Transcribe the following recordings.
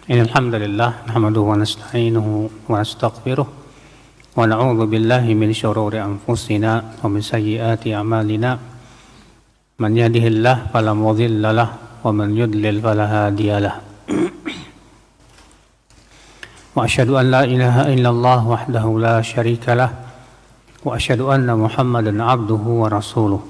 إن الحمد لله نحمده ونستعينه ونستغفره ونعوذ بالله من شرور أنفسنا ومن سيئات أعمالنا من يهده الله فلا مضل له ومن يضلل فلا هادي له وأشهد أن لا إله إلا الله وحده لا شريك له وأشهد أن محمدا عبده ورسوله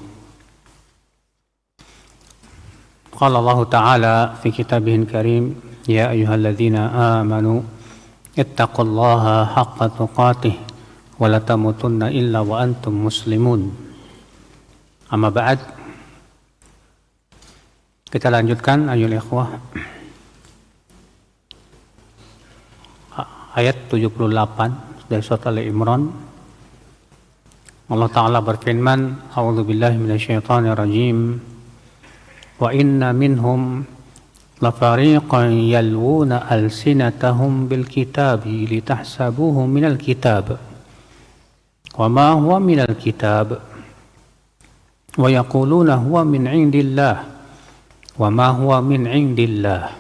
قال الله تعالى في كتابه الكريم يا أيها الذين آمنوا اتقوا الله حق تقاته ولا تموتن إلا وأنتم مسلمون. Amma ba'd. Kita lanjutkan ayol ikhwah ayat 78 dari surat Al-Imran. Allah Ta'ala berfirman, A'udzu billahi minasyaitonir rajim. Wa inna minhum lafariqan yalwuna alsinatahum bil kitabi litahsabuhu minal kitab wa ma huwa minal kitab wa yaquluna huwa min indillah wa ma huwa min indillah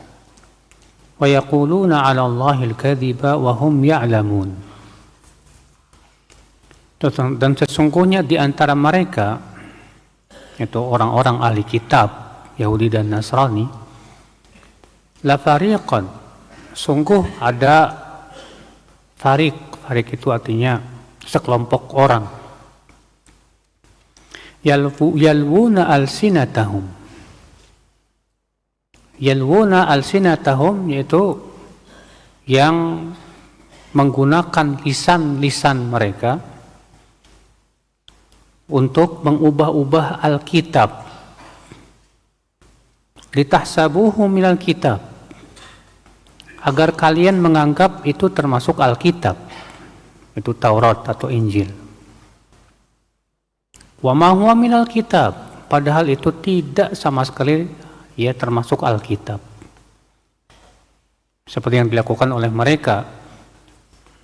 wa yaquluna 'ala Allahil kadhiba wa hum ya'lamun. Dan sesungguhnya di antara mereka, itu orang-orang ahli kitab Yahudi dan Nasrani, la fariqan, sungguh ada farik itu artinya sekelompok orang, yalwuna alsinatahum, yaitu yang menggunakan lisan-lisan mereka untuk mengubah-ubah Alkitab, litahsabuhu minal kitab, agar kalian menganggap itu termasuk Alkitab, itu Taurat atau Injil. Wa ma huwa minal kitab, padahal itu tidak sama sekali ya termasuk Alkitab. Seperti yang dilakukan oleh mereka,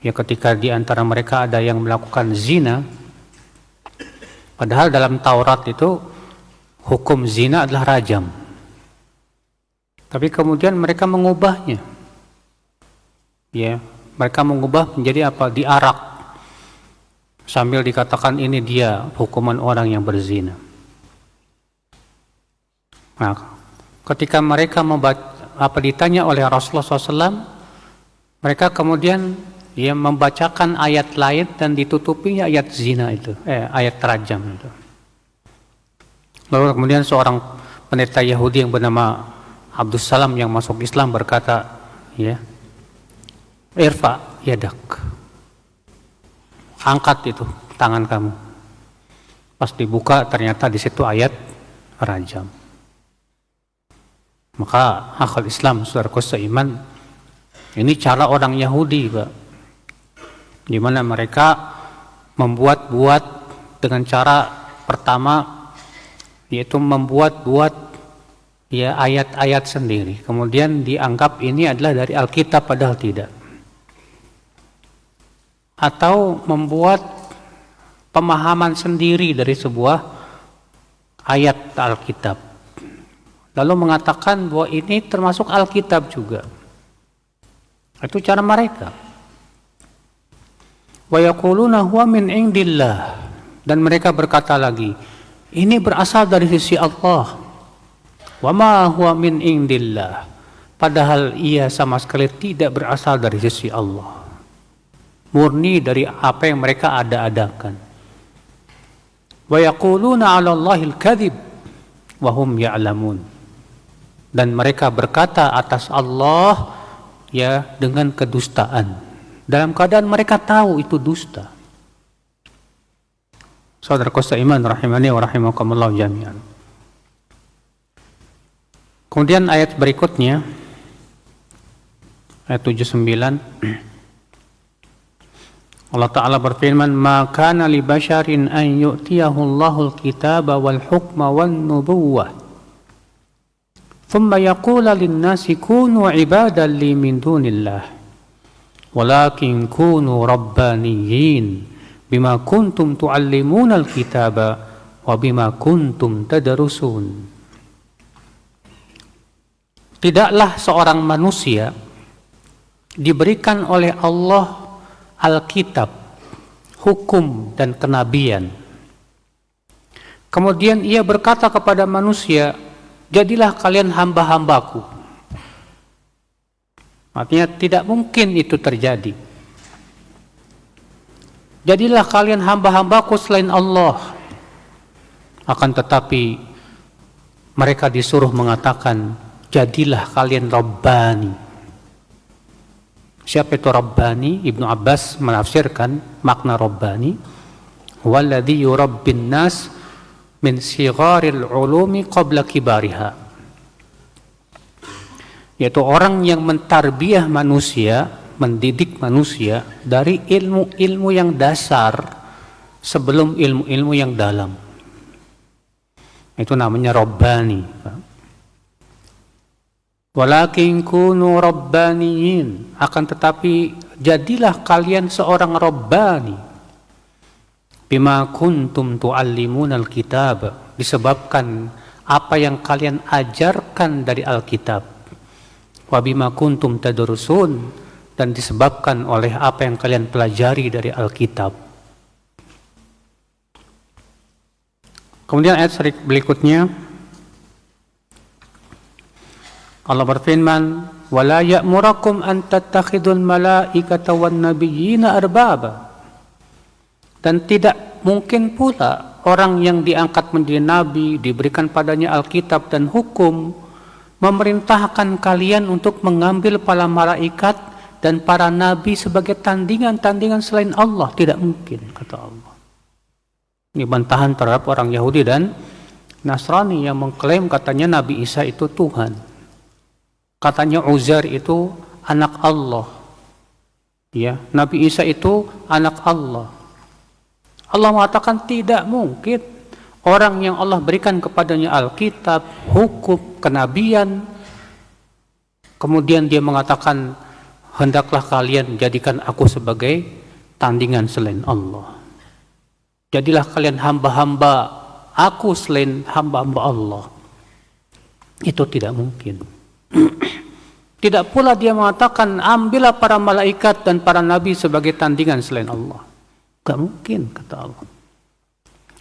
ya ketika di antara mereka ada yang melakukan zina, padahal dalam Taurat itu hukum zina adalah rajam. Tapi kemudian mereka mengubahnya. Ya, mereka mengubah menjadi apa? Diarak. Sambil dikatakan ini dia hukuman orang yang berzina. Nah, ketika mereka ditanya oleh Rasulullah SAW, mereka kemudian membacakan ayat lain dan ditutupinya ayat zina itu, ayat rajam itu. Lalu kemudian seorang pendeta Yahudi yang bernama Abdus Salam yang masuk Islam berkata, irfa yadak, angkat itu tangan kamu. Pas dibuka ternyata di situ ayat rajam. Maka akal Islam, saudaraku seiman, ini cara orang Yahudi, Pak, di mana mereka membuat-buat dengan cara pertama, yaitu membuat-buat ayat-ayat sendiri, kemudian dianggap ini adalah dari Alkitab padahal tidak, atau membuat pemahaman sendiri dari sebuah ayat Alkitab, lalu mengatakan bahwa ini termasuk Alkitab juga. Itu cara mereka. Wa yaquluna huwa min indillah, dan mereka berkata lagi, ini berasal dari sisi Allah. Wa ma huwa min indillah, padahal ia sama sekali tidak berasal dari sisi Allah, murni dari apa yang mereka ada-adakan. Wa yaquluna 'ala Allahil kadhib wa hum ya'lamun, dan mereka berkata atas Allah dengan kedustaan, dalam keadaan mereka tahu itu dusta. Saudaraku seiman rahimani wa rahimakumullah jami'an. Kemudian ayat berikutnya, ayat 79, Allah Ta'ala berfirman, ma kana li basharin an yu'tiyahu Allahul kitaba wal hukma wan nubuwwah thumma yaqula lin-nasi kunu ibadan li min dunillah walakin kunu rabbaniyyin bima kuntum tu'allimuna al-kitaba wa bima kuntum tadrusun. Tidaklah seorang manusia diberikan oleh Allah Alkitab, hukum dan kenabian. Kemudian ia berkata kepada manusia, jadilah kalian hamba-hambaku. Artinya tidak mungkin itu terjadi. Jadilah kalian hamba-hambaku selain Allah. Akan tetapi mereka disuruh mengatakan, jadilah kalian Rabbani. Siapa itu Rabbani? Ibnu Abbas menafsirkan makna Rabbani, walladzi yurabbin nas min sigharil ulumi qabla kibariha. Yaitu orang yang mentarbiyah manusia, mendidik manusia dari ilmu-ilmu yang dasar sebelum ilmu-ilmu yang dalam. Itu namanya Rabbani. Walakin kunu rabbaniyin, akan tetapi jadilah kalian seorang Rabbani. Bima kuntum tuallimunal kitab, disebabkan apa yang kalian ajarkan dari Alkitab. Wa bima kuntum tadrusun, dan disebabkan oleh apa yang kalian pelajari dari Alkitab. Kemudian ayat berikutnya Allah berfirman, wala ya'murakum an tattakhidul malaikata wan nabiyyina arbaba. Dan tidak mungkin pula orang yang diangkat menjadi nabi, diberikan padanya Alkitab dan hukum, memerintahkan kalian untuk mengambil para malaikat dan para nabi sebagai tandingan-tandingan selain Allah. Tidak mungkin, kata Allah. Ini bantahan terhadap orang Yahudi dan Nasrani yang mengklaim katanya Nabi Isa itu Tuhan. Katanya Uzair itu anak Allah. Ya, Nabi Isa itu anak Allah. Allah mengatakan tidak mungkin orang yang Allah berikan kepadanya Alkitab, hukum, kenabian, kemudian dia mengatakan hendaklah kalian jadikan aku sebagai tandingan selain Allah. Jadilah kalian hamba-hamba aku selain hamba-hamba Allah. Itu tidak mungkin. Tidak pula dia mengatakan ambillah para malaikat dan para nabi sebagai tandingan selain Allah. Tidak mungkin, kata Allah.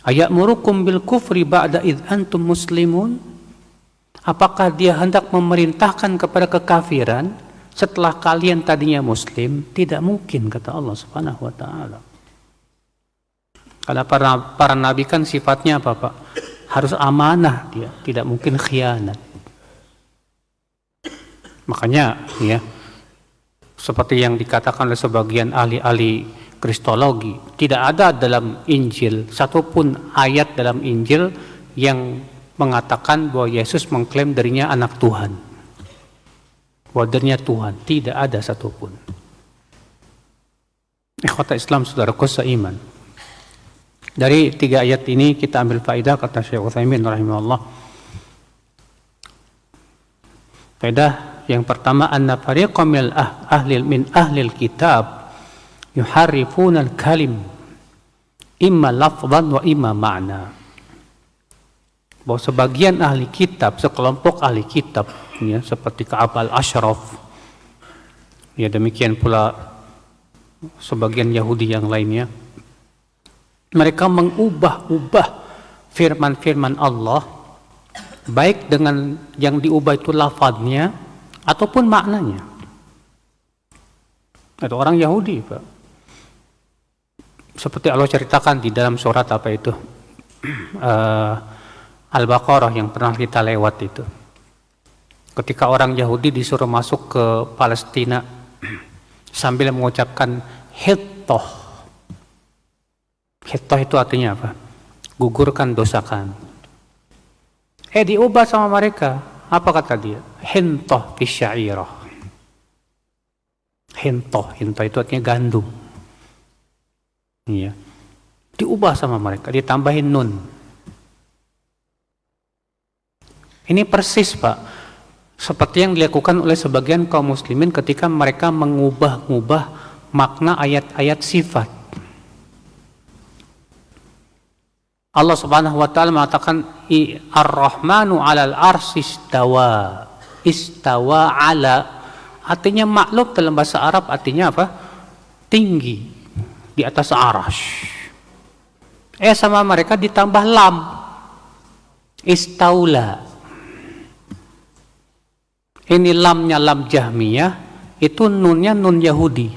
Aya'murukum bil kufri ba'da idh antum muslimun. Apakah dia hendak memerintahkan kepada kekafiran setelah kalian tadinya muslim? Tidak mungkin, kata Allah Subhanahu wa taala. Karena para nabi kan sifatnya apa, Pak? Harus amanah dia, tidak mungkin khianat. Makanya ya, seperti yang dikatakan oleh sebagian ahli-ahli kristologi, tidak ada dalam Injil satupun ayat dalam Injil yang mengatakan bahwa Yesus mengklaim dirinya anak Tuhan, bahwa dirinya Tuhan. Tidak ada satupun. Ikhwata Islam, saudaraku seiman, dari 3 ayat ini kita ambil faedah, kata Syekh Utsaimin rahimahullah. Faedah yang pertama, anna fariqam min ahlil kitab yuharrifuna al-kalim imma lafzan wa imma ma'na. Bahwa sebagian ahli kitab, sekelompok ahli kitab ya, seperti Ka'ab al-Ashraf, ya demikian pula sebagian Yahudi yang lainnya, mereka mengubah-ubah firman-firman Allah, baik dengan yang diubah itu lafadznya ataupun maknanya. Itu orang Yahudi, Pak. Seperti Allah ceritakan di dalam surat apa itu, Al-Baqarah yang pernah kita lewat itu. Ketika orang Yahudi disuruh masuk ke Palestina sambil mengucapkan Hittoh. Hittoh itu artinya apa? Gugurkan, dosakan. Diubah sama mereka. Apa kata dia? Hintoh fi syairah. Hintoh itu artinya gandum. Iya. Diubah sama mereka, ditambahin nun. Ini persis, Pak, seperti yang dilakukan oleh sebagian kaum muslimin ketika mereka mengubah-ubah makna ayat-ayat sifat. Allah Subhanahu wa taala mengatakan Ar-Rahmanu 'alal arsy istawa. Istawa 'ala artinya maklum dalam bahasa Arab artinya apa? Tinggi, di atas arash. Sama mereka ditambah lam, istaula. Ini lamnya lam Jahmiyah, itu nunnya nun Yahudi.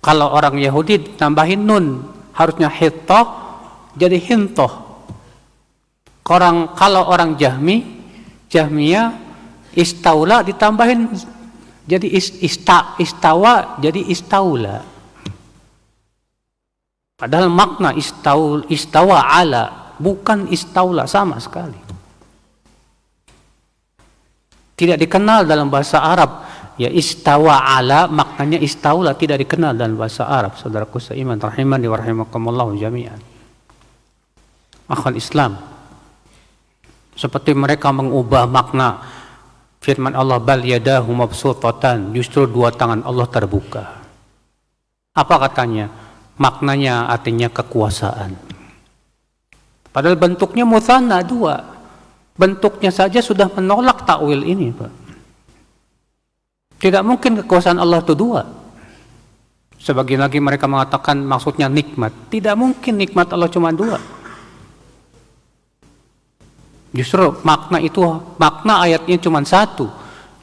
Kalau orang Yahudi tambahin nun, harusnya hittoh jadi hintoh. Kalau orang Jahmiyah istaula ditambahin jadi istawa jadi istaula. Padahal makna istawa ala bukan istaula sama sekali. Tidak dikenal dalam bahasa Arab. Ya istawa ala maknanya istaula tidak dikenal dalam bahasa Arab. Saudaraku seiman rahimani wa rahimakumullah jami'an. Akhal Islam. Seperti mereka mengubah makna firman Allah bal yadahu mabsutatan, justru dua tangan Allah terbuka. Apa katanya? Maknanya artinya kekuasaan. Padahal bentuknya mutsanna dua. Bentuknya saja sudah menolak takwil ini, Pak. Tidak mungkin kekuasaan Allah itu dua. Sebagian lagi mereka mengatakan maksudnya nikmat. Tidak mungkin nikmat Allah cuma dua. Justru makna ayatnya cuma satu.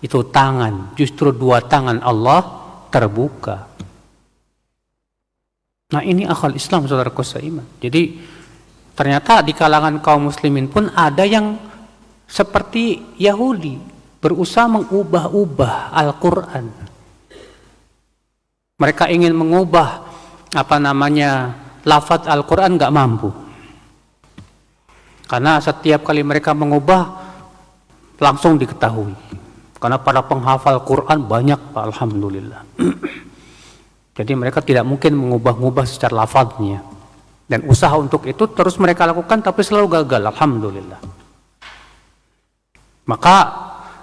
Itu tangan. Justru dua tangan Allah terbuka. Nah ini akal Islam, saudaraku seiman. Jadi ternyata di kalangan kaum muslimin pun ada yang seperti Yahudi, berusaha mengubah-ubah Al-Quran. Mereka ingin mengubah lafaz Al-Quran nggak mampu. Karena setiap kali mereka mengubah langsung diketahui. Karena para penghafal Quran banyak, Pak, alhamdulillah. Jadi mereka tidak mungkin mengubah-ubah secara lafaznya. Dan usaha untuk itu terus mereka lakukan tapi selalu gagal, alhamdulillah. Maka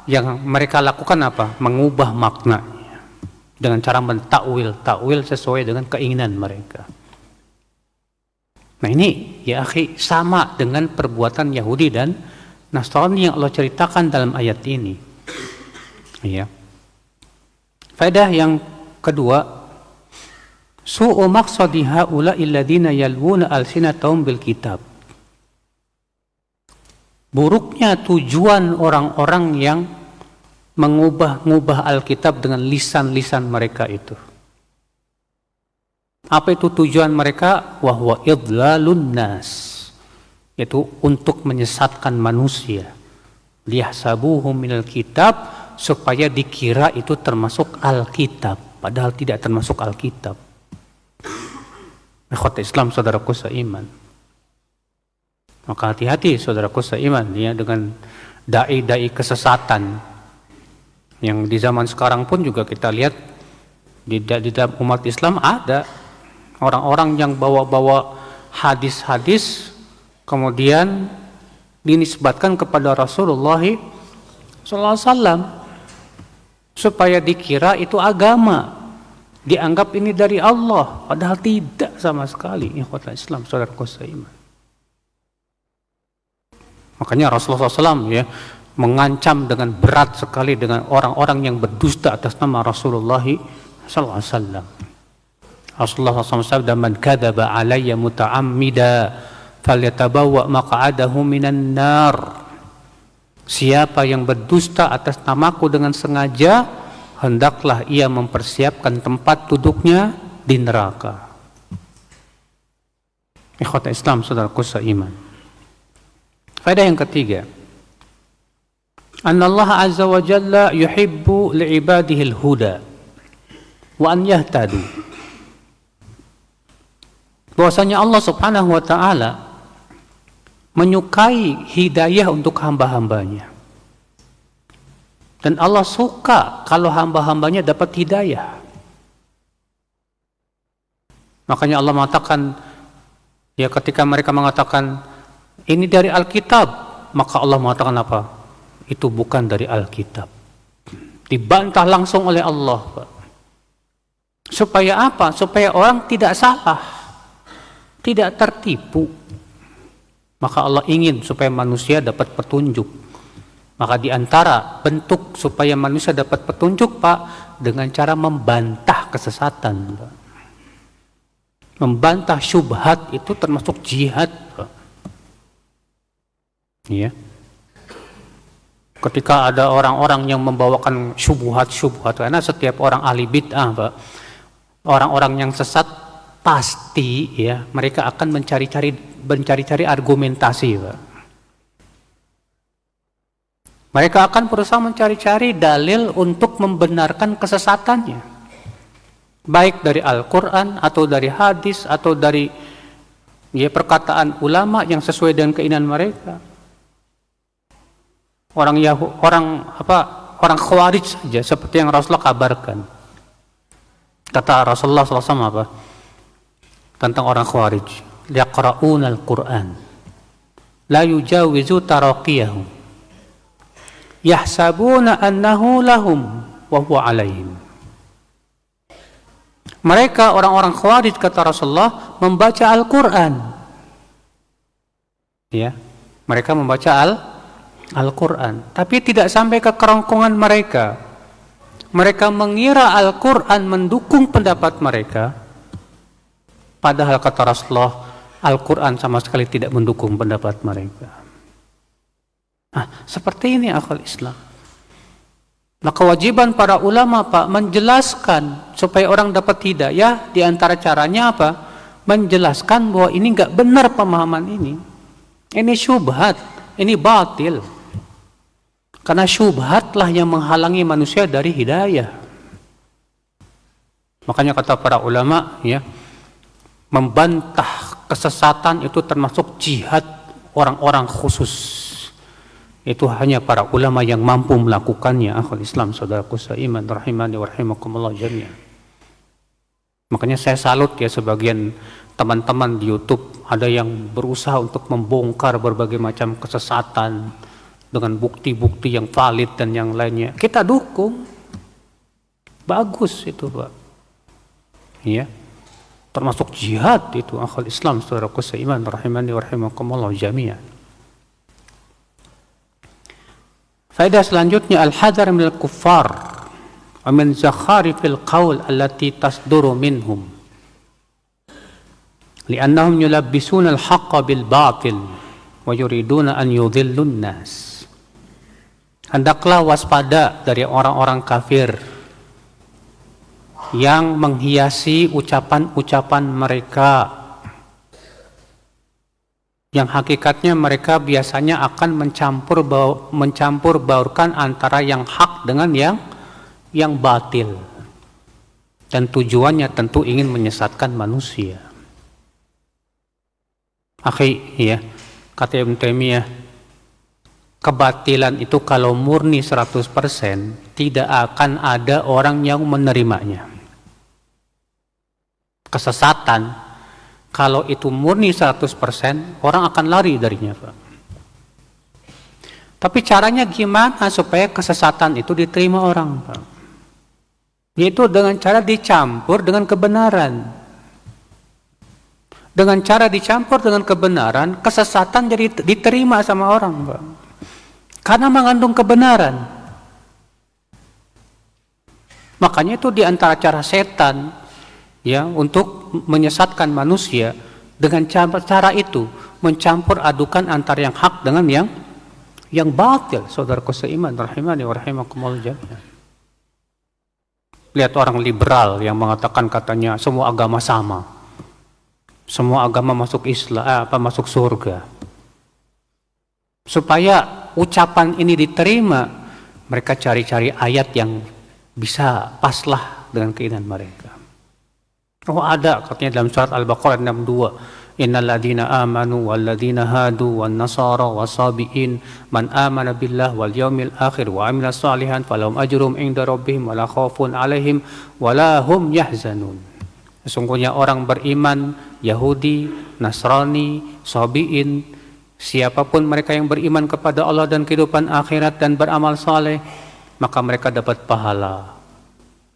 yang mereka lakukan apa? Mengubah maknanya dengan cara takwil sesuai dengan keinginan mereka. Nah ini ya akhi sama dengan perbuatan Yahudi dan Nasrani yang Allah ceritakan dalam ayat ini. Ya. Faedah yang kedua, su'u maqsadi haula'i alladziina yalwuna alsinatahum bil kitab. Buruknya tujuan orang-orang yang mengubah-ubah Alkitab dengan lisan-lisan mereka itu. Apa itu tujuan mereka? Wa huwa idlalun nas. Yaitu untuk menyesatkan manusia. Liyahsabuhum minal kitab, supaya dikira itu termasuk Alkitab, padahal tidak termasuk Alkitab. Ikhwat Islam, saudaraku seiman. Maka hati-hati saudaraku seiman ya dengan dai-dai kesesatan yang di zaman sekarang pun juga kita lihat di dalam umat Islam ada orang-orang yang bawa-bawa hadis-hadis kemudian dinisbatkan kepada Rasulullah SAW supaya dikira itu agama, dianggap ini dari Allah, padahal tidak sama sekali. Ikhwatul Islam, saudaraku seiman. Makanya Rasulullah SAW ya mengancam dengan berat sekali dengan orang-orang yang berdusta atas nama Rasulullah SAW. Rasulullah SAW sabda, man kadzaba alayya muta'ammida falyatabawwa maq'adahu minan nar. Siapa yang berdusta atas namaku dengan sengaja, hendaklah ia mempersiapkan tempat duduknya di neraka. Ikhwat Islam, saudaraku seiman. Faedah yang ketiga, Anallah azza wa jalla yuhibbu li'ibadihi al-huda wa an yahtadu. Bahwasanya Allah Subhanahu wa taala menyukai hidayah untuk hamba-hambanya. Dan Allah suka kalau hamba-hambanya dapat hidayah. Makanya Allah mengatakan ya ketika mereka mengatakan ini dari Alkitab, maka Allah mengatakan apa? Itu bukan dari Alkitab. Dibantah langsung oleh Allah, Pak. Supaya apa? Supaya orang tidak salah, tidak tertipu. Maka Allah ingin supaya manusia dapat petunjuk. Maka di antara bentuk supaya manusia dapat petunjuk, Pak, dengan cara membantah kesesatan, Pak. Membantah syubhat itu termasuk jihad, Pak. Ya. Ketika ada orang-orang yang membawakan syubhat, karena setiap orang ahli bid'ah, Pak, orang-orang yang sesat pasti ya mereka akan mencari-cari argumentasi, Pak. Mereka akan berusaha mencari-cari dalil untuk membenarkan kesesatannya. Baik dari Al-Quran atau dari hadis atau dari perkataan ulama yang sesuai dengan keinginan mereka. Orang Khawarij saja seperti yang Rasulullah kabarkan. Kata Rasulullah SAW apa? Tentang orang Khawarij, yaqra'una al-Quran la yujawizu taraqiyahum yahsabuna annahu lahum wa huwa alaihim. Mereka orang-orang Khawarij, kata Rasulullah, membaca Al-Quran. Ya, mereka membaca Al-Quran, tapi tidak sampai ke kerongkongan mereka. Mereka mengira Al-Quran mendukung pendapat mereka, padahal kata Rasulullah, Al-Quran sama sekali tidak mendukung pendapat mereka. Nah, seperti ini akal Islam. Nah, kewajiban para ulama, Pak, menjelaskan supaya orang dapat hidayah. Di antara caranya apa? Menjelaskan bahwa ini enggak benar pemahaman ini. Ini syubhat, ini batil. Karena syubhatlah yang menghalangi manusia dari hidayah. Makanya kata para ulama, ya, membantah kesesatan itu termasuk jihad orang-orang khusus. Itu hanya para ulama yang mampu melakukannya. Akhul Islam, saudaraku seiman, rahimani wa rahimakumullah jami'an. Makanya saya salut ya sebagian teman-teman di YouTube ada yang berusaha untuk membongkar berbagai macam kesesatan dengan bukti-bukti yang valid dan yang lainnya. Kita dukung. Bagus itu, Pak. Ya. Termasuk jihad itu akhul Islam, saudaraku seiman, rahimani wa rahimakumullah jami'an. Faedah selanjutnya, al-hadar minal kuffar wa min zakharifil qawl allati tasduru minhum li'annahum yulabbisuna al-haqqa bil batil wa yuriduna an yudhillun nas. Hendaklah waspada dari orang-orang kafir yang menghiasi ucapan-ucapan mereka yang hakikatnya mereka biasanya akan mencampur baurkan antara yang hak dengan yang batil, dan tujuannya tentu ingin menyesatkan manusia. Akhi, ya, kata Ibnu Taimiyah, kebatilan itu kalau murni 100% tidak akan ada orang yang menerimanya. Kesesatan kalau itu murni 100%, orang akan lari darinya, Pak. Tapi caranya gimana supaya kesesatan itu diterima orang, Pak? Yaitu dengan cara dicampur dengan kebenaran. Dengan cara dicampur dengan kebenaran, kesesatan jadi diterima sama orang, Pak. Karena mengandung kebenaran. Makanya itu di antara cara setan, ya, untuk menyesatkan manusia dengan cara itu, mencampur adukan antara yang hak dengan yang batil. Saudaraku seiman, rahimani wa rahimakumullah jami'an. Lihat orang liberal yang mengatakan katanya semua agama sama, semua agama masuk Islam, masuk surga. Supaya ucapan ini diterima, mereka cari-cari ayat yang bisa paslah dengan keinginan mereka. Oh, ada katanya dalam surat Al-Baqarah 62, innal ladzina amanu wal ladzina hadu wan nasara wasabiin man amana billah wal yaumil akhir wa amila salihan falahum ajrum inda rabbihim wala khaufun alaihim wala hum yahzanun. Sesungguhnya orang beriman, Yahudi, Nasrani, Sabiin, siapapun mereka yang beriman kepada Allah dan kehidupan akhirat dan beramal saleh, maka mereka dapat pahala,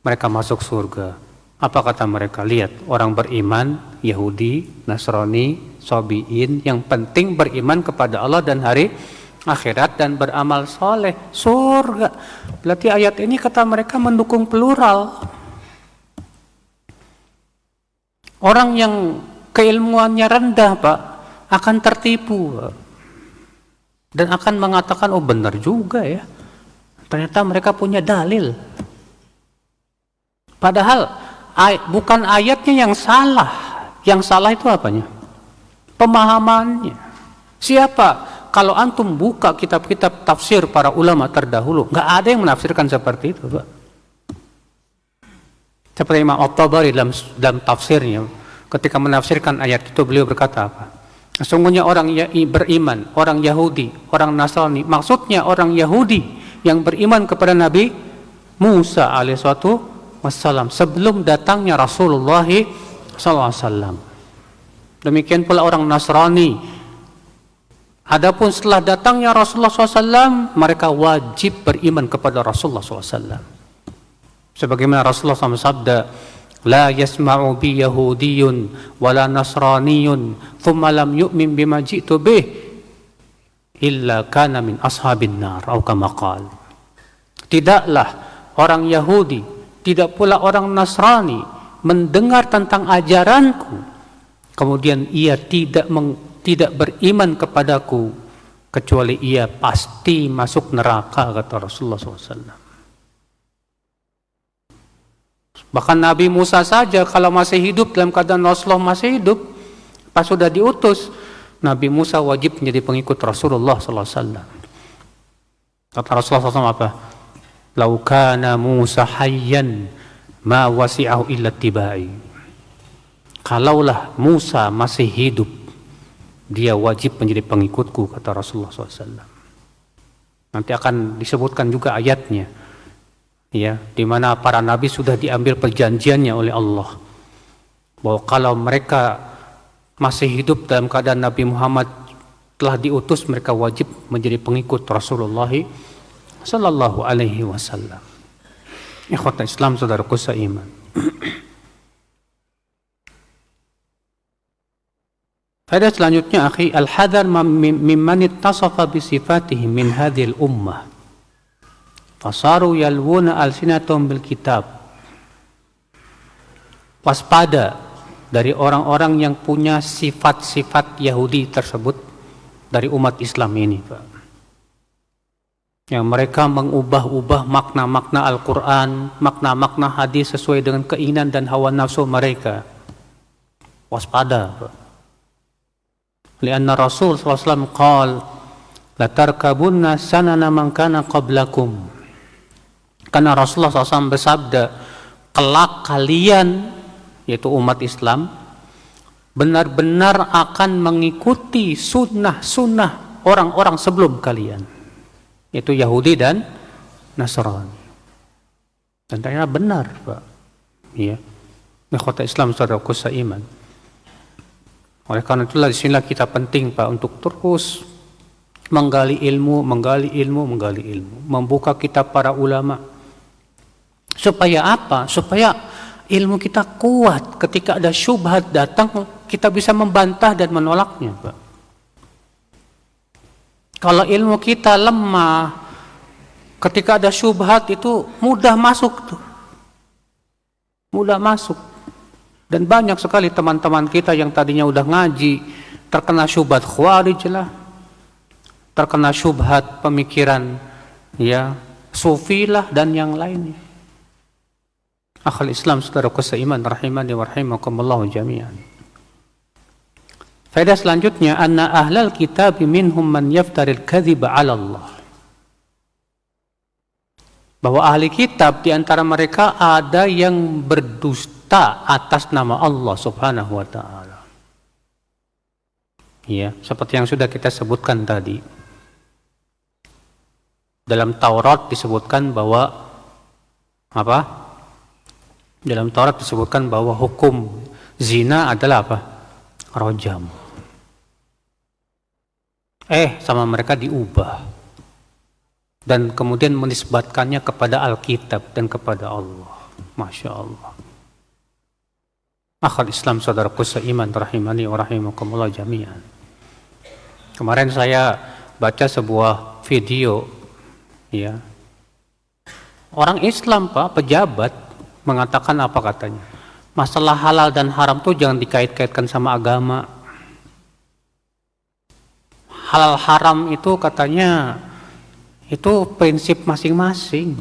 mereka masuk surga. Apa kata mereka? Lihat, orang beriman, Yahudi, Nasrani, Sabiin, yang penting beriman kepada Allah dan hari akhirat dan beramal soleh, surga. Berarti ayat ini kata mereka mendukung plural. Orang yang keilmuannya rendah, Pak, akan tertipu, Pak. Dan akan mengatakan, oh benar juga ya. Ternyata mereka punya dalil. Padahal bukan ayatnya yang salah. Yang salah itu apanya? Pemahamannya. Siapa? Kalau antum buka kitab-kitab tafsir para ulama terdahulu, nggak ada yang menafsirkan seperti itu, Pak. Seperti Imam At-Tabari dalam tafsirnya, ketika menafsirkan ayat itu beliau berkata apa? Sesungguhnya orang beriman, orang Yahudi, orang Nasrani, maksudnya orang Yahudi yang beriman kepada Nabi Musa alaihissalam sebelum datangnya Rasulullah SAW. Demikian pula orang Nasrani. Adapun setelah datangnya Rasulullah SAW, mereka wajib beriman kepada Rasulullah SAW. Sebagaimana Rasulullah SAW sabda, la yasma'u bi yahudiyyun wala nasraniyyun thumma lam yu'min bima ji'tu bih illa kana min ashabin nar atau kama qala. Tidaklah orang Yahudi, tidak pula orang Nasrani mendengar tentang ajaranku kemudian ia tidak beriman kepadaku kecuali ia pasti masuk neraka, kata Rasulullah SAW. Bahkan Nabi Musa saja kalau masih hidup, dalam keadaan Rasulullah masih hidup, pas sudah diutus, Nabi Musa wajib menjadi pengikut Rasulullah SAW. Kata Rasulullah SAW apa? Lau kana Musa hayyan ma wasi'ahu illa tibai. Kalaulah Musa masih hidup, dia wajib menjadi pengikutku, kata Rasulullah SAW. Nanti akan disebutkan juga ayatnya, ya, di mana para nabi sudah diambil perjanjiannya oleh Allah bahwa kalau mereka masih hidup dalam keadaan Nabi Muhammad telah diutus, mereka wajib menjadi pengikut Rasulullah sallallahu alaihi wasallam. Ikhwatul Islam, saudaraku seiman. Faedah selanjutnya, akhi, al-hadar mimman ittasafa bi sifatihim min hadhil ummah fasaru yalwuna alsinatum bil kitab. Waspada dari orang-orang yang punya sifat-sifat Yahudi tersebut dari umat Islam ini, Pak. Yang mereka mengubah-ubah makna-makna Al-Quran, makna-makna hadis sesuai dengan keinginan dan hawa nafsu mereka. Waspada, Pak. Lianna Rasul SAW qala latarkabunna sanana man kana qablakum. Karena Rasulullah SAW bersabda, kelak kalian, yaitu umat Islam, benar-benar akan mengikuti sunnah-sunnah orang-orang sebelum kalian, yaitu Yahudi dan Nasrani. Dan ternyata benar, Pak. Ya, ikhwatul Islam, saudaraku seiman. Oleh karena itulah disinilah kita penting, Pak, untuk terus menggali ilmu, membuka kitab para ulama. Supaya apa? Supaya ilmu kita kuat. Ketika ada syubhat datang, kita bisa membantah dan menolaknya, Pak. Kalau ilmu kita lemah, ketika ada syubhat itu mudah masuk tuh. Mudah masuk. Dan banyak sekali teman-teman kita yang tadinya udah ngaji, terkena syubhat khawarij lah, terkena syubhat pemikiran ya sufi lah dan yang lainnya. Akhul Islam, saudaraku seiman, rahimani wa rahimakumullah jami'an. Faedah selanjutnya, anna ahlal kitab minhum man yaftaril kadhiba 'ala Allah. Bahwa ahli kitab di antara mereka ada yang berdusta atas nama Allah Subhanahu wa taala. Ya, seperti yang sudah kita sebutkan tadi. Dalam Taurat disebutkan bahwa apa? Dalam Taurat disebutkan bahwa hukum zina adalah apa? Rajam. Sama mereka diubah. Dan kemudian menisbatkannya kepada Alkitab dan kepada Allah. Masya Allah. Akhul Islam, saudaraku seiman, rahimani wa rahimakumullah jami'an. Kemarin saya baca sebuah video, ya. Orang Islam, Pak, pejabat mengatakan apa katanya? Masalah halal dan haram tuh jangan dikait-kaitkan sama agama. Halal haram itu katanya itu prinsip masing-masing.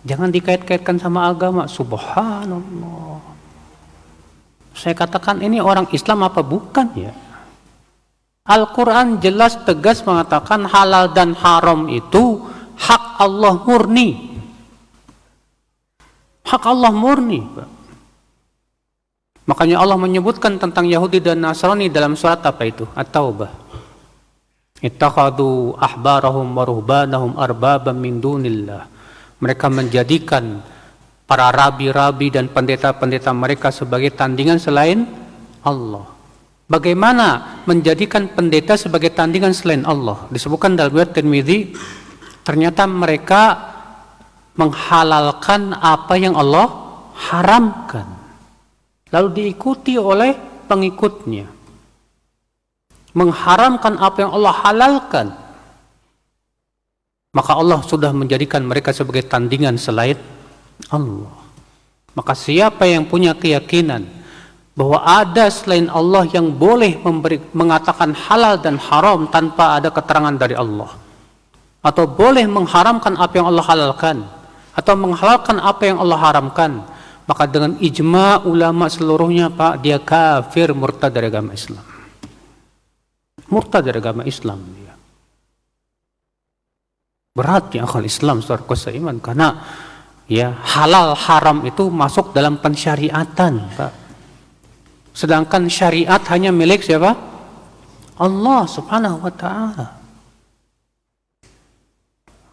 Jangan dikait-kaitkan sama agama. Subhanallah. Saya katakan ini orang Islam apa bukan ya? Al-Quran jelas tegas mengatakan halal dan haram itu hak Allah murni. Hak Allah murni. Makanya Allah menyebutkan tentang Yahudi dan Nasrani dalam surat apa itu? At-Taubah. Ittakhadhu ahbarahum wa ruhbanahum arbaban min dunillah. Mereka menjadikan para rabi-rabi dan pendeta-pendeta mereka sebagai tandingan selain Allah. Bagaimana menjadikan pendeta sebagai tandingan selain Allah? Disebutkan dalam riwayat Tirmidzi, ternyata mereka menghalalkan apa yang Allah haramkan, lalu diikuti oleh pengikutnya. Mengharamkan apa yang Allah halalkan, maka Allah sudah menjadikan mereka sebagai tandingan selain Allah. Maka siapa yang punya keyakinan bahwa ada selain Allah yang boleh mengatakan halal dan haram tanpa ada keterangan dari Allah, atau boleh mengharamkan apa yang Allah halalkan, atau menghalalkan apa yang Allah haramkan, maka dengan ijma ulama seluruhnya, Pak, dia kafir, murtad dari agama Islam. Murtad dari agama Islam dia. Berat ya akal Islam, saudara seiman, karena ya halal haram itu masuk dalam pensyariatan, Pak. Sedangkan syariat hanya milik siapa? Allah Subhanahu wa taala.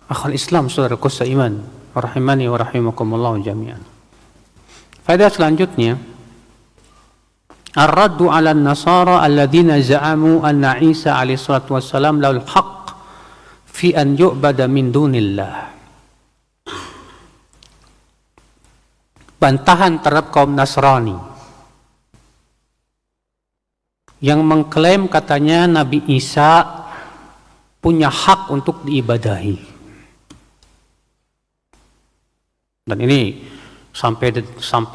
Akal Islam, saudaraku seiman, rahimani wa rahimakumullah jami'an. Faedah selanjutnya, ar-raddu 'ala an-nasara alladziina za'amu anna Isa alaihi salatu wassalam lahul haqq fi an yu'bada min dunillah. Bantahan terhadap kaum Nasrani yang mengklaim katanya Nabi Isa punya hak untuk diibadahi. Dan ini sampai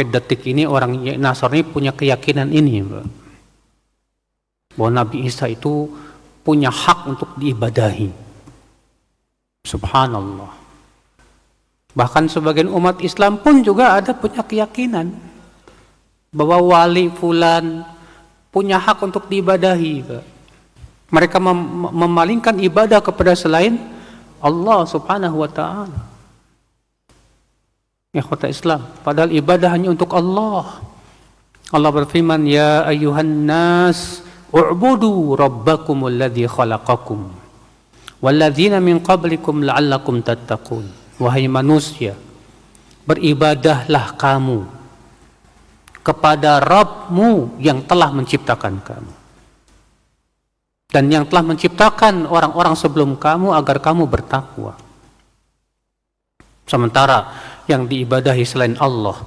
detik ini orang Nasrani punya keyakinan ini, bahwa Nabi Isa itu punya hak untuk diibadahi. Subhanallah. Bahkan sebagian umat Islam pun juga ada punya keyakinan bahwa wali fulan punya hak untuk diibadahi. Mereka memalingkan ibadah kepada selain Allah Subhanahu wa ta'ala. Ikhwata Islam, padahal ibadah hanya untuk Allah. Allah berfirman, ya ayyuhan nas u'budu rabbakumul ladzi khalaqakum walladzina min qablikum la'allakum tattaqun. Wahai manusia, beribadahlah kamu kepada Rabbmu yang telah menciptakan kamu dan yang telah menciptakan orang-orang sebelum kamu agar kamu bertakwa. Sementara yang diibadahi selain Allah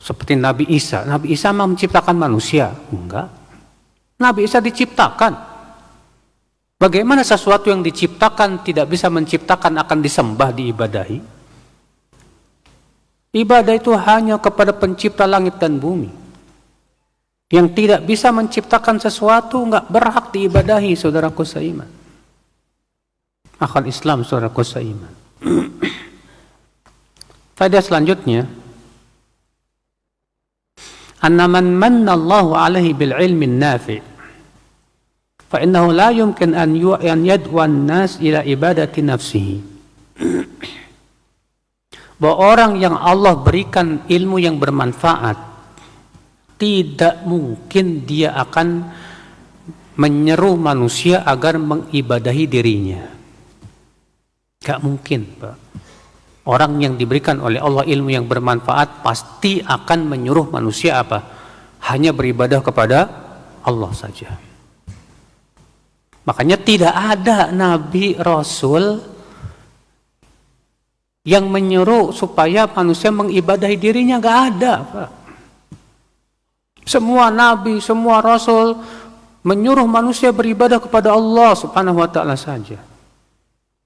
seperti Nabi Isa mah menciptakan manusia? Enggak. Nabi Isa diciptakan. Bagaimana sesuatu yang diciptakan tidak bisa menciptakan akan disembah, diibadahi? Ibadah itu hanya kepada pencipta langit dan bumi. Yang tidak bisa menciptakan sesuatu enggak berhak diibadahi, saudaraku seiman. Akal Islam, saudaraku seiman. Faedah selanjutnya, anna man manna Allahu alaihi bil ilmi nafi' fa innahu la yumkin an yad'u an-nas ila ibadati nafsihi. Bahwa orang yang Allah berikan ilmu yang bermanfaat, tidak mungkin dia akan menyeru manusia agar mengibadahi dirinya. Gak mungkin, Pak. Orang yang diberikan oleh Allah ilmu yang bermanfaat pasti akan menyuruh manusia apa? Hanya beribadah kepada Allah saja. Makanya tidak ada Nabi Rasul yang menyuruh supaya manusia mengibadahi dirinya, gak ada, Pak. Semua Nabi, semua Rasul menyuruh manusia beribadah kepada Allah Subhanahu wa taala saja.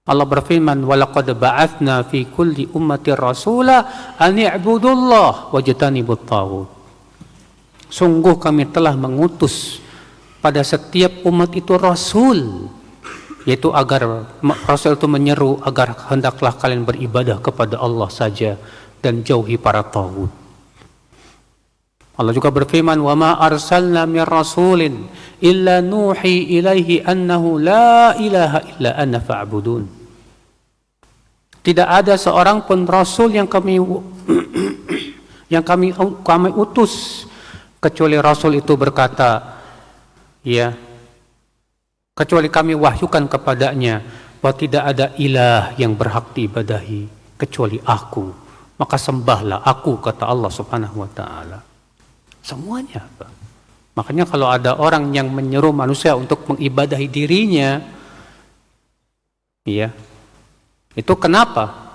Allah berfirman, "Walaqad ba'atsna fi kulli ummatin rasula an i'budullah wajtanibut taghut." Sungguh kami telah mengutus pada setiap umat itu rasul, yaitu agar rasul itu menyeru agar hendaklah kalian beribadah kepada Allah saja dan jauhi para taghut. Allah juga berfirman, "Wa ma arsalna mir rasulin illa nuhi ilaihi annahu la ilaha illa ana fa'budun." Tidak ada seorang pun rasul yang kami utus kecuali rasul itu berkata, ya, kecuali kami wahyukan kepadanya bahwa tidak ada ilah yang berhak diibadahi kecuali aku, maka sembahlah aku, kata Allah Subhanahu wa taala. Semuanya, Pak. Makanya kalau ada orang yang menyeru manusia untuk mengibadahi dirinya, ya, itu kenapa?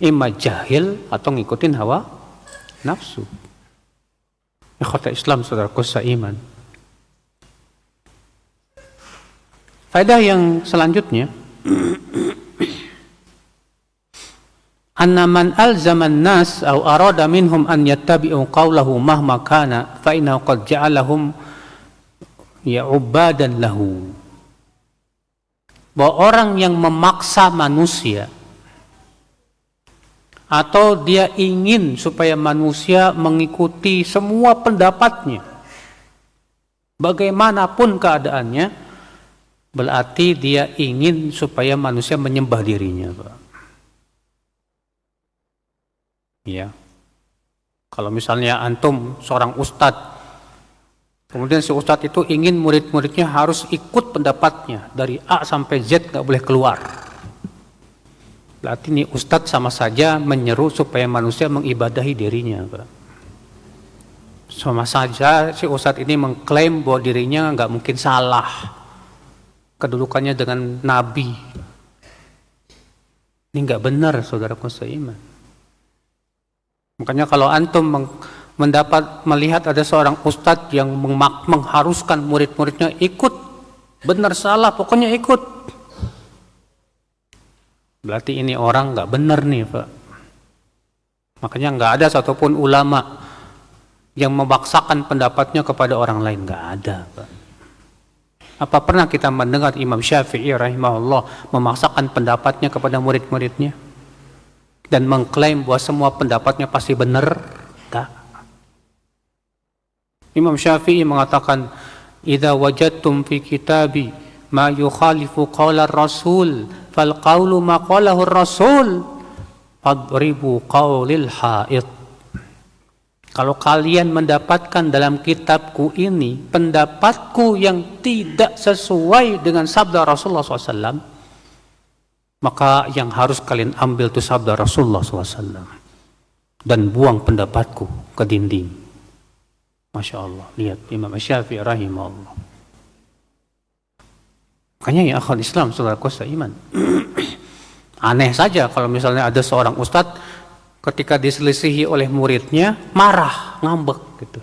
Imma jahil atau ngikutin hawa nafsu. Ikhwata Islam, saudaraku seiman. Faedah yang selanjutnya, anna man alzaman nas aw arada minhum an yattabi'u qawlahu mahma kana fa innahu qad ja'alahum ya'ubadan lahu. Bahwa orang yang memaksa manusia atau dia ingin supaya manusia mengikuti semua pendapatnya bagaimanapun keadaannya, berarti dia ingin supaya manusia menyembah dirinya, Pak. Ya. Kalau misalnya antum seorang ustadz, kemudian si ustadz itu ingin murid-muridnya harus ikut pendapatnya dari A sampai Z, gak boleh keluar. Berarti ini ustadz sama saja menyeru supaya manusia mengibadahi dirinya, Pak. Sama saja si ustadz ini mengklaim bahwa dirinya gak mungkin salah, kedudukannya dengan nabi. Ini gak benar, saudaraku seiman. Makanya kalau antum melihat ada seorang ustadz yang mengharuskan murid-muridnya ikut, benar salah pokoknya ikut, berarti ini orang nggak benar nih, Pak. Makanya nggak ada satupun ulama yang memaksakan pendapatnya kepada orang lain, nggak ada, Pak. Apa pernah kita mendengar Imam Syafi'i rahimahullah memaksakan pendapatnya kepada murid-muridnya dan mengklaim bahwa semua pendapatnya pasti benar? Tak. Imam Syafi'i mengatakan, "Idza wajadtum fi kitabi ma yukhalifu qawla rasul fal qawlu ma qalahu rasul fadribu qawlil haid." Kalau kalian mendapatkan dalam kitabku ini pendapatku yang tidak sesuai dengan sabda Rasulullah SAW, maka yang harus kalian ambil itu sabda Rasulullah SAW dan buang pendapatku ke dinding. Masya Allah, lihat Imam Syafi'i rahimahullah. Makanya ya akhwat Islam, saudaraku seiman, aneh saja kalau misalnya ada seorang ustadz ketika diselisihi oleh muridnya marah, ngambek gitu.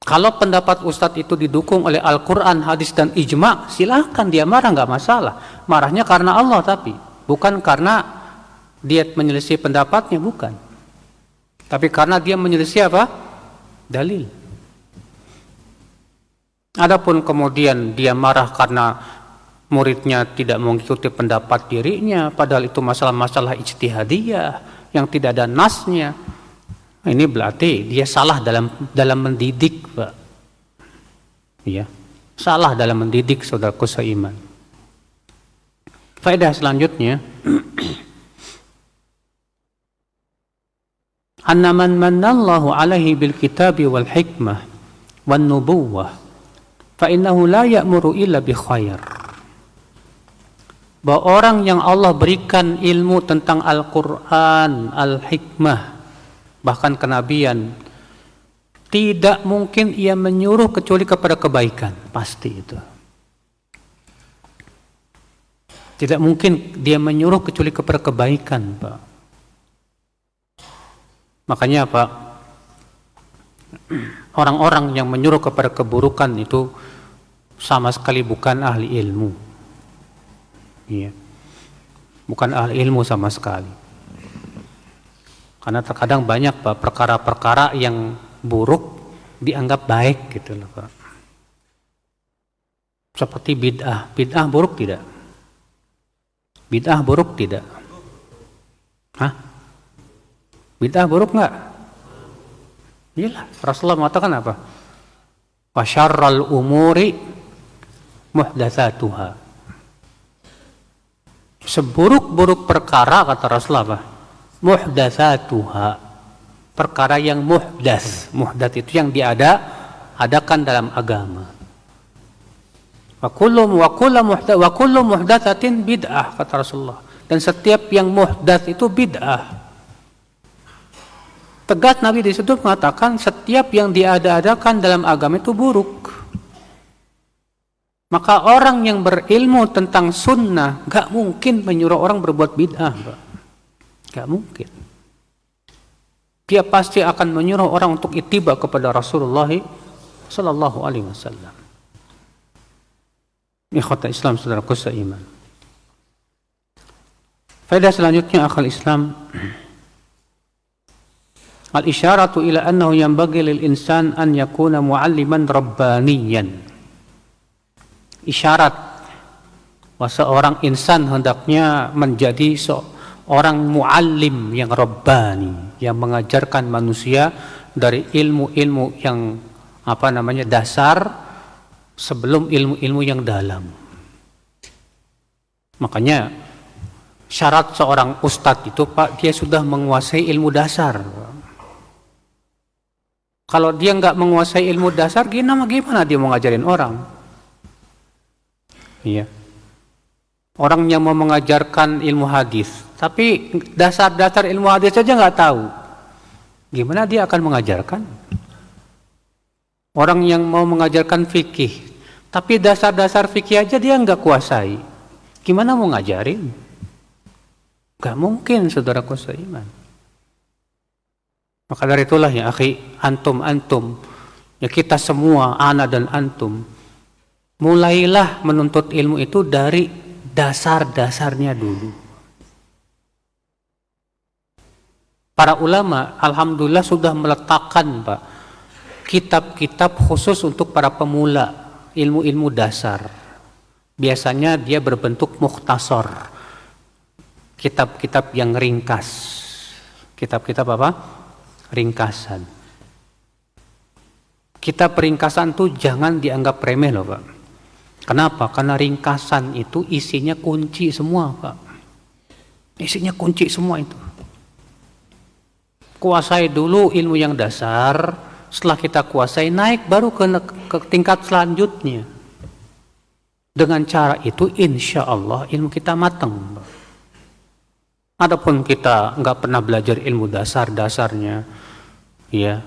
Kalau pendapat ustadz itu didukung oleh Al-Quran, hadis dan ijma, silahkan dia marah, nggak masalah. Marahnya karena Allah, tapi bukan karena dia menyelisih pendapatnya, bukan. Tapi karena dia menyelisih apa? Dalil. Adapun kemudian dia marah karena muridnya tidak mengikuti pendapat dirinya, padahal itu masalah-masalah ijtihadiyah yang tidak ada nasnya, ini berarti dia salah dalam mendidik, Pak. Ya, salah dalam mendidik, saudaraku seiman. Faedah selanjutnya, anna man manallahu alaihi bil kitabi wal hikmah wan nubuwah fa innahu la ya'muru illa bi khair. Bahwa orang yang Allah berikan ilmu tentang Al-Quran, Al-Hikmah, bahkan kenabian, tidak mungkin ia menyuruh kecuali kepada kebaikan, pasti itu. Tidak mungkin dia menyuruh kecuali kepada kebaikan, Pak. Makanya, Pak, Orang-orang yang menyuruh kepada keburukan itu sama sekali bukan ahli ilmu. Iya. Bukan ahli ilmu sama sekali. Karena terkadang banyak Pak perkara-perkara yang buruk dianggap baik gitu loh Pak. Seperti bid'ah. Bid'ah buruk tidak? Bid'ah buruk tidak? Hah? Bid'ah buruk enggak? Iyalah, Rasulullah mengatakan apa? Wa syarrul umuri muhdatsatuha. Seburuk-buruk perkara kata Rasulullah apa? Muhdatsatuha. Perkara yang muhdats. Muhdats itu yang adakan dalam agama. Wa kullu muhdatsatin bid'ah kata Rasulullah. Dan setiap yang muhdats itu bid'ah. Tegas Nabi di situ mengatakan setiap yang diada-adakan dalam agama itu buruk. Maka orang yang berilmu tentang sunnah gak mungkin menyuruh orang berbuat bid'ah. Gak mungkin. Dia pasti akan menyuruh orang untuk ittiba kepada Rasulullah sallallahu alaihi wasallam. Ikhwata Islam, saudaraku seiman. Faedah selanjutnya akal Islam. Al-isyaratu ila annahu yanbaghi lil insan an yakuna mualliman rabbaniyan. Isyarat bahwa seorang insan hendaknya menjadi seorang muallim yang rabbani, yang mengajarkan manusia dari ilmu-ilmu yang dasar sebelum ilmu-ilmu yang dalam. Makanya syarat seorang ustadz itu Pak, dia sudah menguasai ilmu dasar. Kalau dia nggak menguasai ilmu dasar, gimana dia mau ngajarin orang? Iya. Orang yang mau mengajarkan ilmu hadis, tapi dasar-dasar ilmu hadis saja nggak tahu, gimana dia akan mengajarkan? Orang yang mau mengajarkan fikih, tapi dasar-dasar fikih aja dia nggak kuasai, gimana mau ngajarin? Gak mungkin, saudaraku seiman. Maka dari itulah ya akhi, antum, ya kita semua, ana dan antum, mulailah menuntut ilmu itu dari dasar-dasarnya dulu. Para ulama, alhamdulillah sudah meletakkan Pak, kitab-kitab khusus untuk para pemula, ilmu-ilmu dasar. Biasanya dia berbentuk mukhtasar, kitab-kitab yang ringkas. Kitab-kitab apa? Ringkasan. Kitab ringkasan itu jangan dianggap remeh loh Pak. Kenapa? Karena ringkasan itu isinya kunci semua Pak. Isinya kunci semua itu. Kuasai dulu ilmu yang dasar, setelah kita kuasai naik baru ke tingkat selanjutnya. Dengan cara itu insya Allah ilmu kita matang Pak. Adapun kita nggak pernah belajar ilmu dasar-dasarnya, ya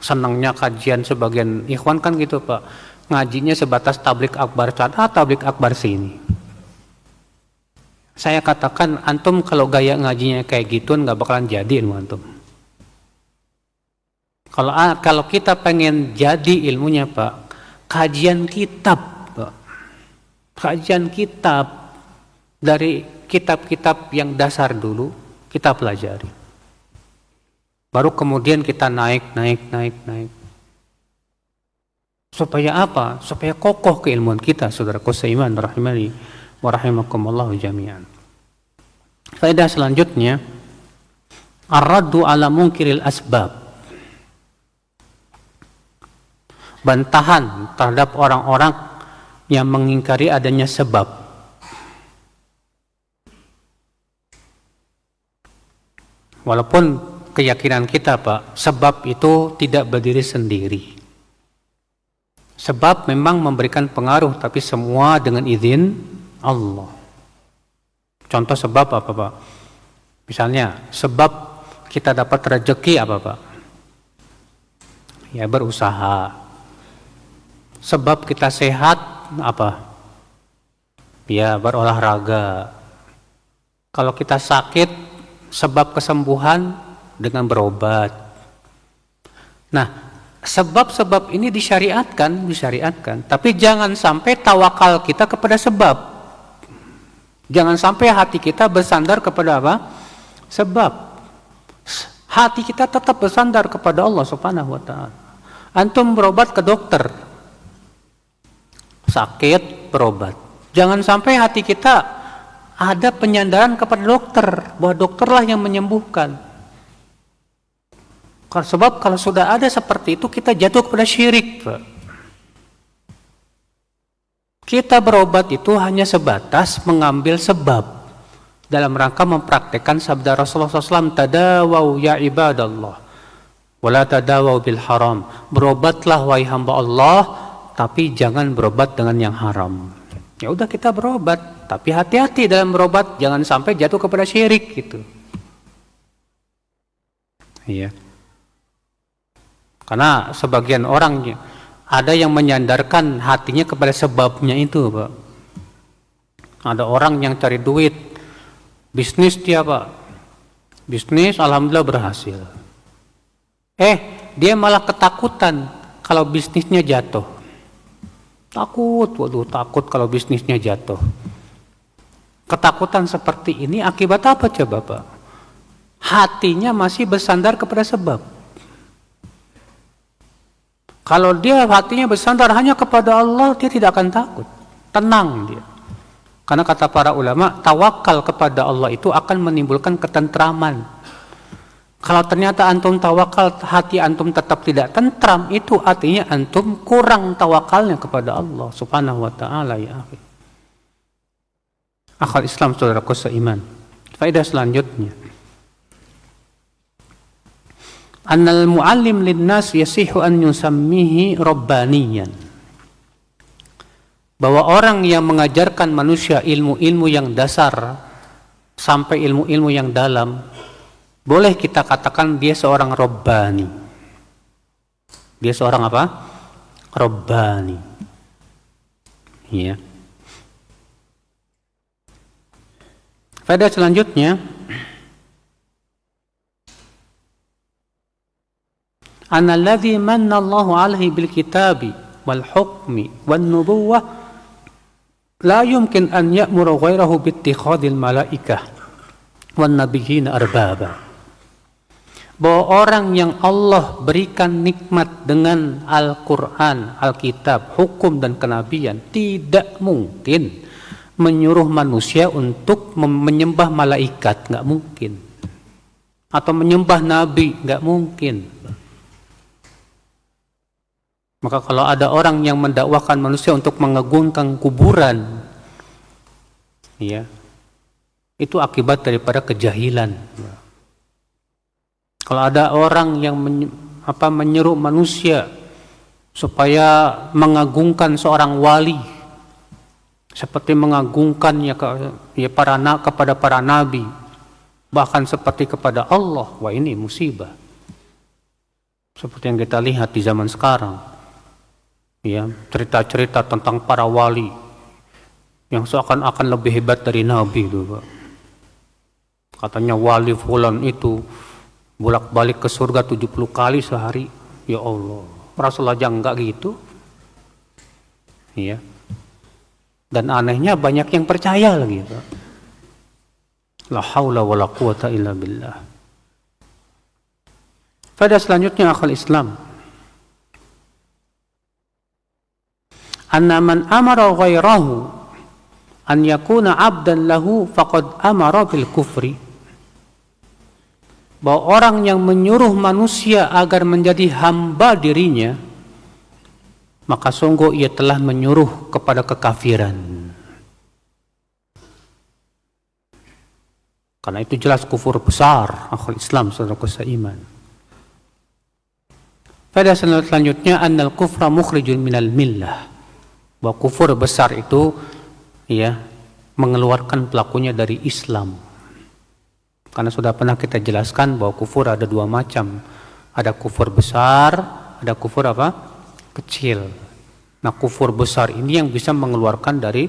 senangnya kajian sebagian ikhwan kan gitu Pak, ngajinya sebatas tablik akbar sana, tablik akbar sini. Saya katakan antum kalau gaya ngajinya kayak gitu nggak bakalan jadi ilmu antum. Kalau kita pengen jadi ilmunya Pak, kajian kitab Pak, kajian kitab dari kitab-kitab yang dasar dulu kita pelajari. Baru kemudian kita naik. Supaya apa? Supaya kokoh keilmuan kita, saudaraku seiman rahimani wa rahimakumullah jami'an. Faedah selanjutnya, ar-raddu ala munkiril asbab. Bantahan terhadap orang-orang yang mengingkari adanya sebab. Walaupun keyakinan kita Pak, sebab itu tidak berdiri sendiri. Sebab memang memberikan pengaruh, tapi semua dengan izin Allah. Contoh sebab apa Pak? Misalnya, sebab kita dapat rezeki apa Pak? Ya berusaha. Sebab kita sehat apa? Ya berolahraga. Kalau kita sakit, sebab kesembuhan dengan berobat. Nah, sebab-sebab ini disyariatkan, tapi jangan sampai tawakal kita kepada sebab. Jangan sampai hati kita bersandar kepada apa? Sebab. Hati kita tetap bersandar kepada Allah Subhanahu wa taala. Antum berobat ke dokter. Sakit, berobat. Jangan sampai hati kita ada penyandaran kepada dokter, bahwa dokterlah yang menyembuhkan. Sebab kalau sudah ada seperti itu, kita jatuh kepada syirik. Kita berobat itu hanya sebatas mengambil sebab dalam rangka mempraktekkan sabda Rasulullah SAW, tadawau ya ibadallah, wala tadawau bil haram. Berobatlah wahai hamba Allah, tapi jangan berobat dengan yang haram. Ya udah, kita berobat, tapi hati-hati dalam berobat, jangan sampai jatuh kepada syirik gitu. Iya. Karena sebagian orang ada yang menyandarkan hatinya kepada sebabnya itu, Pak. Ada orang yang cari duit, bisnis dia, Pak. Bisnis alhamdulillah berhasil. Dia malah ketakutan kalau bisnisnya jatuh. Takut kalau bisnisnya jatuh. Ketakutan seperti ini akibat apa coba, Pak? Hatinya masih bersandar kepada sebab. Kalau dia hatinya bersandar hanya kepada Allah, dia tidak akan takut. Tenang dia. Karena kata para ulama, tawakal kepada Allah itu akan menimbulkan ketentraman. Kalau ternyata antum tawakal, hati antum tetap tidak tentram, itu artinya antum kurang tawakalnya kepada Allah Subhanahu wa ta'ala, ya akhi. Akhal Islam, saudaraku seiman. Faedah selanjutnya. Annal muallim linnas yasihu an yusammihi rabbaniyan. Bahwa orang yang mengajarkan manusia ilmu-ilmu yang dasar sampai ilmu-ilmu yang dalam, boleh kita katakan dia seorang rabbani. Dia seorang apa? Rabbani. Ya. Faedah selanjutnya, annalladzi manna Allahu 'alaihi bil kitabi wal hukmi wan nubuwwah la yumkin an ya'mura ghairahu bi ittikhadil malaikah wan nabiyyin arbaba. Bahwa orang yang Allah berikan nikmat dengan Al-Quran, Alkitab, hukum dan kenabian, tidak mungkin menyuruh manusia untuk menyembah malaikat, nggak mungkin. Atau menyembah nabi, nggak mungkin. Maka kalau ada orang yang mendakwakan manusia untuk mengagungkan kuburan, ya, itu akibat daripada kejahilan. Kalau ada orang yang menyeru manusia supaya mengagungkan seorang wali, seperti mengagungkannya kepada para nabi, bahkan seperti kepada Allah, wah ini musibah. Seperti yang kita lihat di zaman sekarang. Ya, cerita-cerita tentang para wali yang seakan-akan lebih hebat dari nabi itu, Pak. Katanya wali fulan itu bolak-balik ke surga 70 kali sehari. Ya Allah, Rasul aja enggak gitu. Ya. Dan anehnya banyak yang percaya lagi, Pak. La haula wala quwata illa billah. Pada selanjutnya akal Islam. Anna man amara ghairahu an yakuna abdan lahu faqad amara bil kufri. Bahwa orang yang menyuruh manusia agar menjadi hamba dirinya, maka sungguh ia telah menyuruh kepada kekafiran. Karena itu jelas kufur besar, akhul Islam, saudaraku seiman. Pada selanjutnya, annal kufra mukhrijun minal millah. Bahwa kufur besar itu ya mengeluarkan pelakunya dari Islam. Karena sudah pernah kita jelaskan bahwa kufur ada dua macam. Ada kufur besar, ada kufur apa? Kecil. Nah, kufur besar ini yang bisa mengeluarkan dari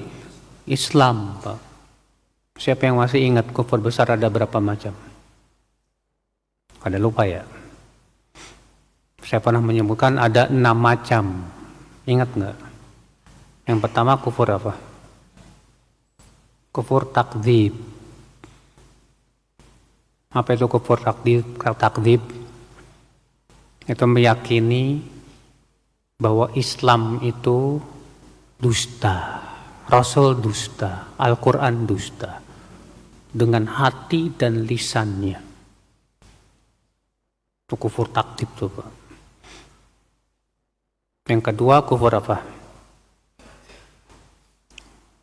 Islam, Pak. Siapa yang masih ingat kufur besar ada berapa macam? Pada lupa ya? Saya pernah menyebutkan ada 6 macam. Ingat nggak? Yang pertama kufur apa? Kufur takdzib. Apa itu kufur takdzib? Itu meyakini bahwa Islam itu dusta, Rasul dusta, Al-Quran dusta, dengan hati dan lisannya. Itu kufur takdzib tuh, Pak. Yang kedua kufur apa?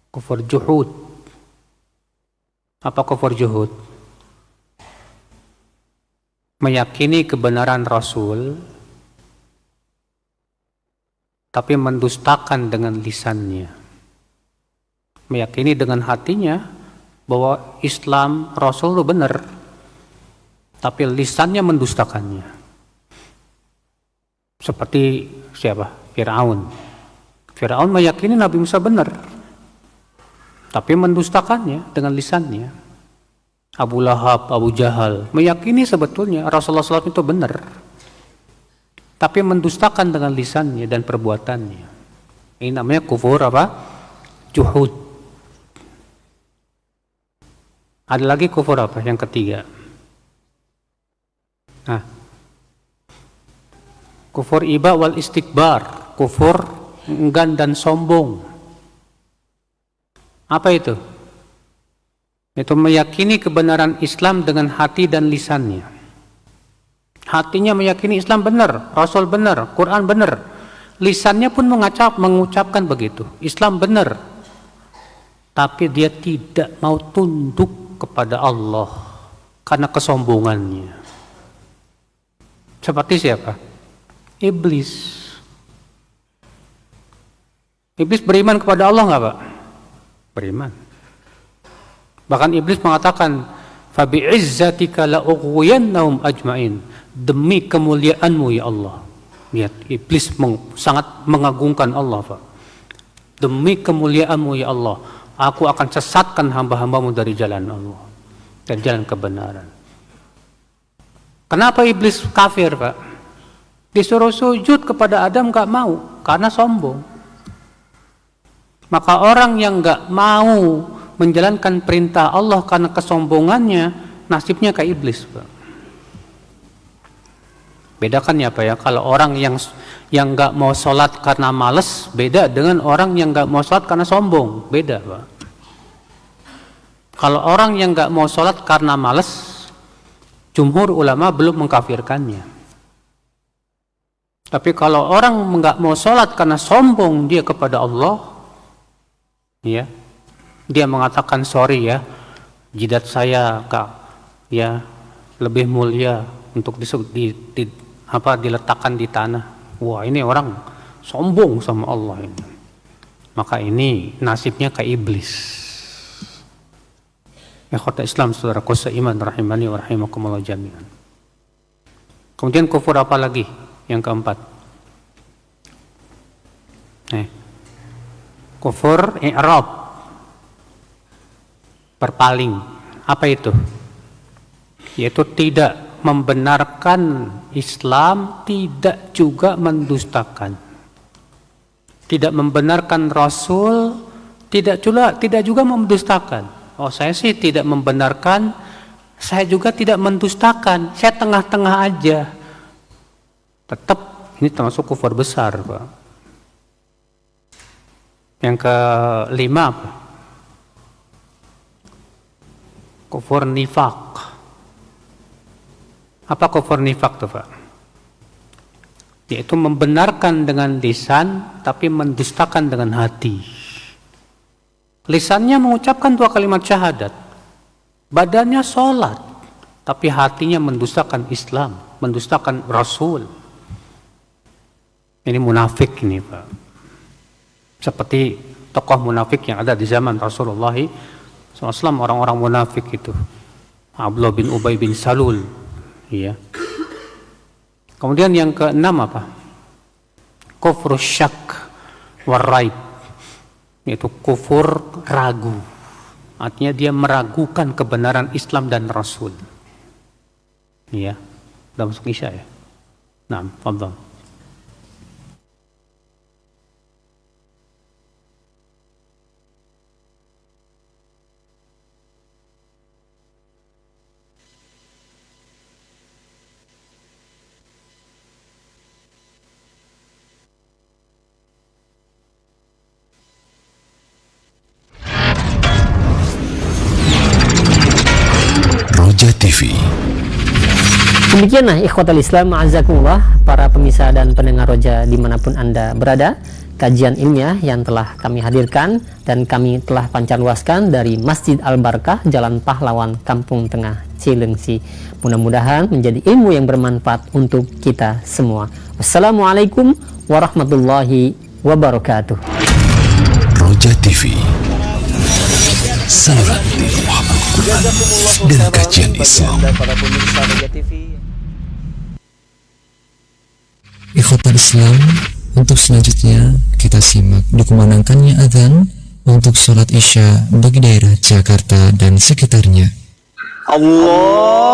Kufur juhud. Apa kufur juhud? Meyakini kebenaran Rasul, tapi mendustakan dengan lisannya. Meyakini dengan hatinya bahwa Islam Rasul itu benar, tapi lisannya mendustakannya. Seperti siapa? Fir'aun. Fir'aun meyakini Nabi Musa benar, tapi mendustakannya dengan lisannya. Abu Lahab, Abu Jahal meyakini sebetulnya Rasulullah SAW itu benar, tapi mendustakan dengan lisannya dan perbuatannya. Ini namanya kufur apa? Juhud. Ada lagi kufur apa? Yang ketiga. Nah, kufur iba wal istikbar. Kufur enggan dan sombong. Apa itu? Itu meyakini kebenaran Islam dengan hati dan lisannya. Hatinya meyakini Islam benar, Rasul benar, Quran benar. Lisannya pun mengucapkan begitu, Islam benar. Tapi dia tidak mau tunduk kepada Allah karena kesombongannya. Seperti siapa? Iblis. Iblis beriman kepada Allah nggak, Pak? Beriman. Bahkan Iblis mengatakan, "Fabi'izzatika la'ughwiyannahum ajma'in." Demi kemuliaanmu ya Allah. Lihat, Iblis sangat mengagungkan Allah, Pak. Demi kemuliaanmu ya Allah, aku akan sesatkan hamba-hambamu dari jalan Allah, dari jalan kebenaran. Kenapa Iblis kafir, Pak? Disuruh sujud kepada Adam gak mau, karena sombong. Maka orang yang gak mau menjalankan perintah Allah karena kesombongannya, nasibnya kayak iblis, Pak. Bedakan ya, Pak ya, kalau orang yang nggak mau sholat karena malas, beda dengan orang yang nggak mau sholat karena sombong, beda, Pak. Kalau orang yang nggak mau sholat karena malas, jumhur ulama belum mengkafirkannya. Tapi kalau orang nggak mau sholat karena sombong dia kepada Allah, ya, dia mengatakan sorry ya, jidat saya ya lebih mulia untuk diletakkan di tanah. Wah, ini orang sombong sama Allah ini. Maka ini nasibnya kayak iblis. Ikhwata Islam, saudaraku seiman rahimani wa rahimakumullah jami'an. Kemudian kufur apa lagi? Yang keempat. Kufur i'rab. Berpaling. Apa itu? Yaitu tidak membenarkan Islam, tidak juga mendustakan. Tidak membenarkan Rasul, tidak juga mendustakan. Oh, saya sih tidak membenarkan, saya juga tidak mendustakan. Saya tengah-tengah aja. Tetap ini termasuk kufur besar, Pak. Yang kelima apa? Kufur nifak. Apa kufur nifak tuh, Pak? Yaitu membenarkan dengan lisan tapi mendustakan dengan hati. Lisannya mengucapkan 2 kalimat syahadat, badannya sholat, tapi hatinya mendustakan Islam, mendustakan Rasul. Ini munafik ini, Pak. Seperti tokoh munafik yang ada di zaman Rasulullah SAW, orang-orang munafik itu, Abdullah bin Ubay bin Salul, ya. Kemudian yang keenam apa? Kufur syak waraib, yaitu kufur ragu. Artinya dia meragukan kebenaran Islam dan Rasul. Ya, udah masuk isya ya. Nah, fadhal. Roja TV. Demikianlah ikhwatal Islam ma'azakumullah, para pemirsa dan pendengar Roja dimanapun Anda berada, kajian ilmiah yang telah kami hadirkan dan kami telah pancarluaskan dari Masjid Al-Barkah, Jalan Pahlawan, Kampung Tengah, Cilengsi. Mudah-mudahan menjadi ilmu yang bermanfaat untuk kita semua. Wassalamualaikum warahmatullahi wabarakatuh. Roja TV, saluran tilaah Al-Quran dan kajian Islam. Ikhwatal Islam, untuk selanjutnya kita simak dikumandangkannya adzan untuk sholat Isya bagi daerah Jakarta dan sekitarnya. Allah